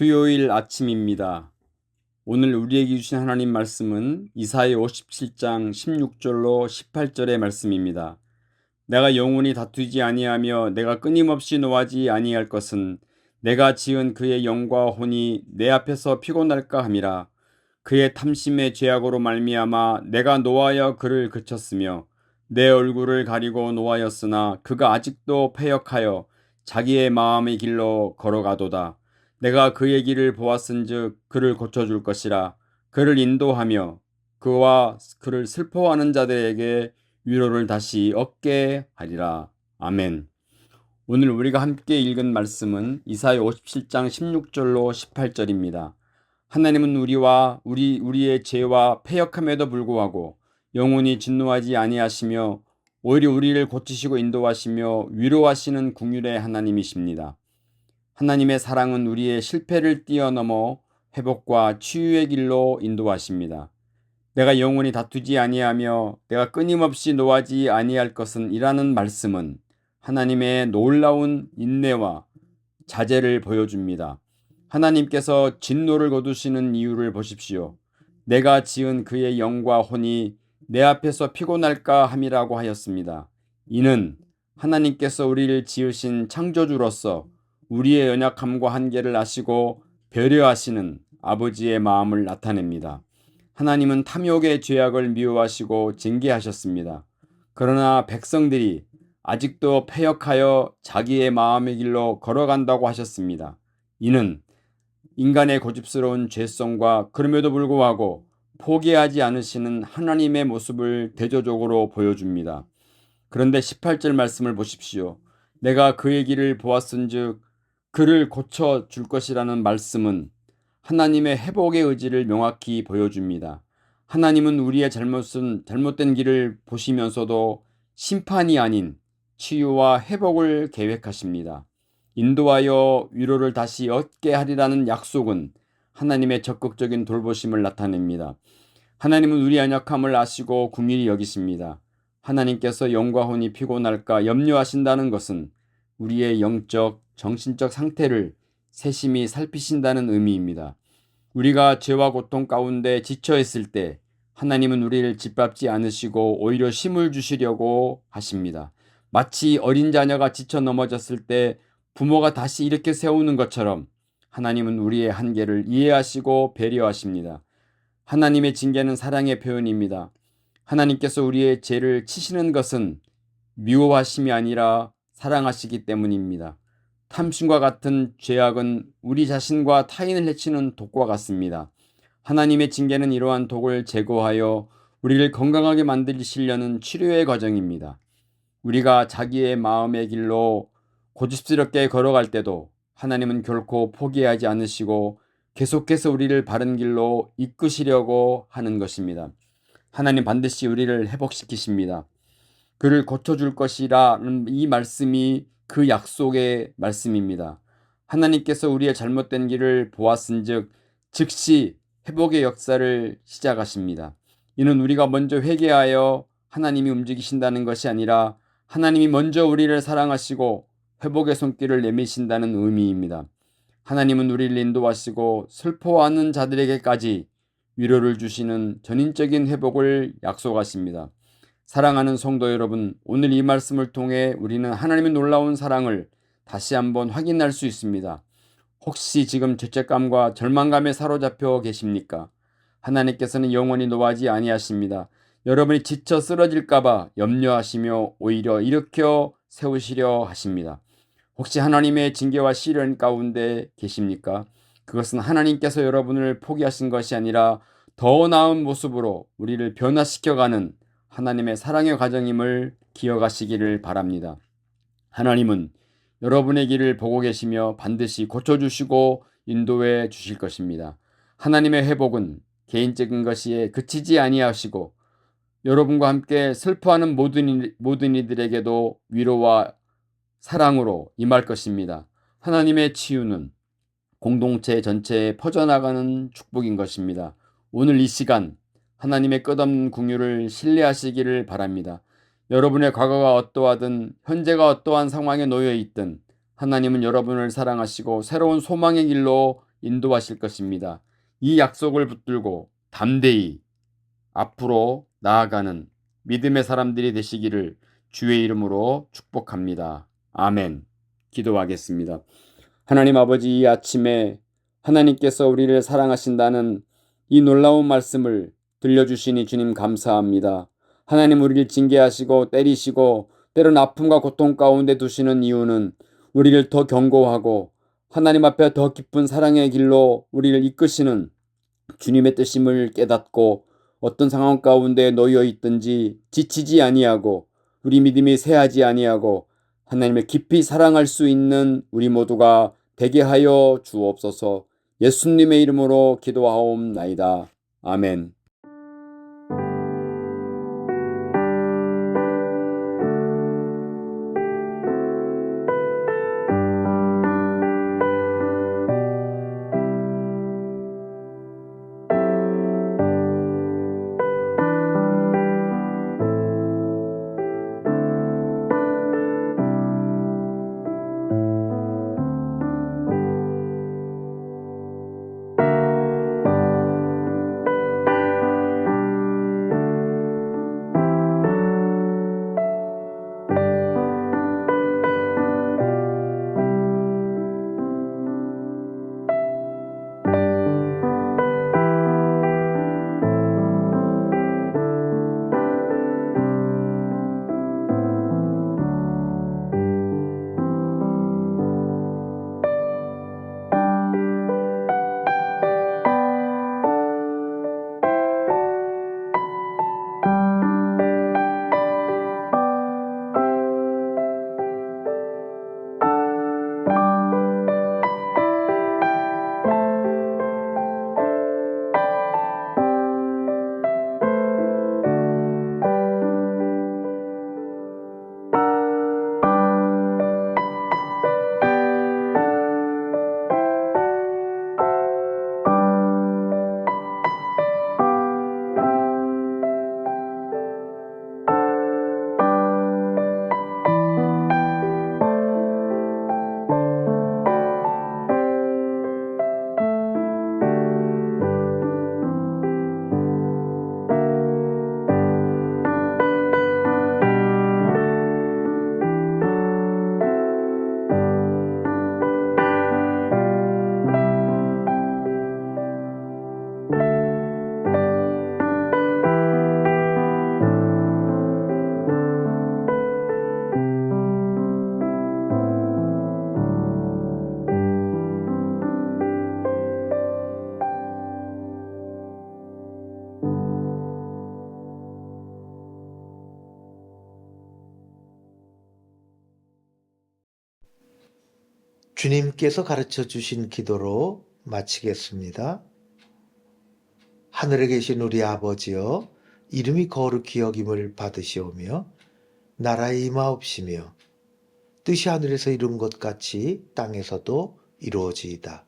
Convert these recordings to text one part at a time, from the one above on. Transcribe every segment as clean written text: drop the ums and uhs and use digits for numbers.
수요일 아침입니다. 오늘 우리에게 주신 하나님 말씀은 이사야 57장 16절로 18절의 말씀입니다. 내가 영원히 다투지 아니하며 내가 끊임없이 노하지 아니할 것은 내가 지은 그의 영과 혼이 내 앞에서 피곤할까 함이라. 그의 탐심의 죄악으로 말미암아 내가 노하여 그를 그쳤으며 내 얼굴을 가리고 노하였으나 그가 아직도 패역하여 자기의 마음의 길로 걸어가도다. 내가 그의 길을 보았은즉 그를 고쳐줄 것이라. 그를 인도하며 그와 그를 슬퍼하는 자들에게 위로를 다시 얻게 하리라. 아멘. 오늘 우리가 함께 읽은 말씀은 이사야 57장 16절로 18절입니다. 하나님은 우리의 죄와 패역함에도 불구하고 영원히 진노하지 아니하시며 오히려 우리를 고치시고 인도하시며 위로하시는 긍휼의 하나님이십니다. 하나님의 사랑은 우리의 실패를 뛰어넘어 회복과 치유의 길로 인도하십니다. 내가 영원히 다투지 아니하며 내가 끊임없이 노하지 아니할 것은 이라는 말씀은 하나님의 놀라운 인내와 자제를 보여줍니다. 하나님께서 진노를 거두시는 이유를 보십시오. 내가 지은 그의 영과 혼이 내 앞에서 피곤할까 함이라고 하였습니다. 이는 하나님께서 우리를 지으신 창조주로서 우리의 연약함과 한계를 아시고 배려하시는 아버지의 마음을 나타냅니다. 하나님은 탐욕의 죄악을 미워하시고 징계하셨습니다. 그러나 백성들이 아직도 패역하여 자기의 마음의 길로 걸어간다고 하셨습니다. 이는 인간의 고집스러운 죄성과 그럼에도 불구하고 포기하지 않으시는 하나님의 모습을 대조적으로 보여줍니다. 그런데 18절 말씀을 보십시오. 내가 그의 길을 보았은즉 그를 고쳐줄 것이라는 말씀은 하나님의 회복의 의지를 명확히 보여줍니다. 하나님은 우리의 잘못된 길을 보시면서도 심판이 아닌 치유와 회복을 계획하십니다. 인도하여 위로를 다시 얻게 하리라는 약속은 하나님의 적극적인 돌보심을 나타냅니다. 하나님은 우리 연약함을 아시고 긍휼히 여기십니다. 하나님께서 영과 혼이 피곤할까 염려하신다는 것은 우리의 영적, 정신적 상태를 세심히 살피신다는 의미입니다. 우리가 죄와 고통 가운데 지쳐 있을 때 하나님은 우리를 짓밟지 않으시고 오히려 힘을 주시려고 하십니다. 마치 어린 자녀가 지쳐 넘어졌을 때 부모가 다시 일으켜 세우는 것처럼 하나님은 우리의 한계를 이해하시고 배려하십니다. 하나님의 징계는 사랑의 표현입니다. 하나님께서 우리의 죄를 치시는 것은 미워하심이 아니라 사랑하시기 때문입니다. 탐심과 같은 죄악은 우리 자신과 타인을 해치는 독과 같습니다. 하나님의 징계는 이러한 독을 제거하여 우리를 건강하게 만드시려는 치료의 과정입니다. 우리가 자기의 마음의 길로 고집스럽게 걸어갈 때도 하나님은 결코 포기하지 않으시고 계속해서 우리를 바른 길로 이끄시려고 하는 것입니다. 하나님 반드시 우리를 회복시키십니다. 그를 고쳐줄 것이라는 이 말씀이 그 약속의 말씀입니다. 하나님께서 우리의 잘못된 길을 보았은즉 즉시 회복의 역사를 시작하십니다. 이는 우리가 먼저 회개하여 하나님이 움직이신다는 것이 아니라 하나님이 먼저 우리를 사랑하시고 회복의 손길을 내미신다는 의미입니다. 하나님은 우리를 인도하시고 슬퍼하는 자들에게까지 위로를 주시는 전인적인 회복을 약속하십니다. 사랑하는 성도 여러분, 오늘 이 말씀을 통해 우리는 하나님의 놀라운 사랑을 다시 한번 확인할 수 있습니다. 혹시 지금 죄책감과 절망감에 사로잡혀 계십니까? 하나님께서는 영원히 노하지 아니하십니다. 여러분이 지쳐 쓰러질까봐 염려하시며 오히려 일으켜 세우시려 하십니다. 혹시 하나님의 징계와 시련 가운데 계십니까? 그것은 하나님께서 여러분을 포기하신 것이 아니라 더 나은 모습으로 우리를 변화시켜가는 하나님의 사랑의 과정임을 기억하시기를 바랍니다. 하나님은 여러분의 길을 보고 계시며 반드시 고쳐주시고 인도해 주실 것입니다. 하나님의 회복은 개인적인 것이에 그치지 아니하시고 여러분과 함께 슬퍼하는 모든 이들에게도 위로와 사랑으로 임할 것입니다. 하나님의 치유는 공동체 전체에 퍼져나가는 축복인 것입니다. 오늘 이 시간 하나님의 끝없는 긍휼을 신뢰하시기를 바랍니다. 여러분의 과거가 어떠하든 현재가 어떠한 상황에 놓여 있든 하나님은 여러분을 사랑하시고 새로운 소망의 길로 인도하실 것입니다. 이 약속을 붙들고 담대히 앞으로 나아가는 믿음의 사람들이 되시기를 주의 이름으로 축복합니다. 아멘. 기도하겠습니다. 하나님 아버지, 이 아침에 하나님께서 우리를 사랑하신다는 이 놀라운 말씀을 들려주시니 주님 감사합니다. 하나님, 우리를 징계하시고 때리시고 때론 아픔과 고통 가운데 두시는 이유는 우리를 더 견고하고 하나님 앞에 더 깊은 사랑의 길로 우리를 이끄시는 주님의 뜻임을 깨닫고 어떤 상황 가운데 놓여 있든지 지치지 아니하고 우리 믿음이 쇠하지 아니하고 하나님을 깊이 사랑할 수 있는 우리 모두가 되게 하여 주옵소서. 예수님의 이름으로 기도하옵나이다. 아멘. 주님께서 가르쳐 주신 기도로 마치겠습니다. 하늘에 계신 우리 아버지여, 이름이 거룩히 여김을 받으시오며 나라의 임하옵시며 뜻이 하늘에서 이룬 것 같이 땅에서도 이루어지이다.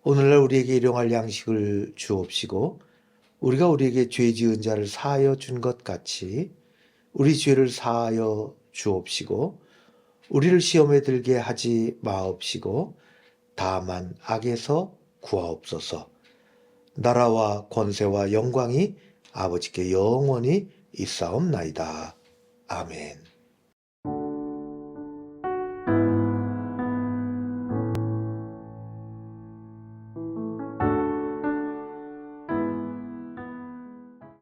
오늘날 우리에게 일용할 양식을 주옵시고 우리가 우리에게 죄 지은 자를 사하여 준 것 같이 우리 죄를 사하여 주옵시고 우리를 시험에 들게 하지 마옵시고 다만 악에서 구하옵소서. 나라와 권세와 영광이 아버지께 영원히 있사옵나이다. 아멘.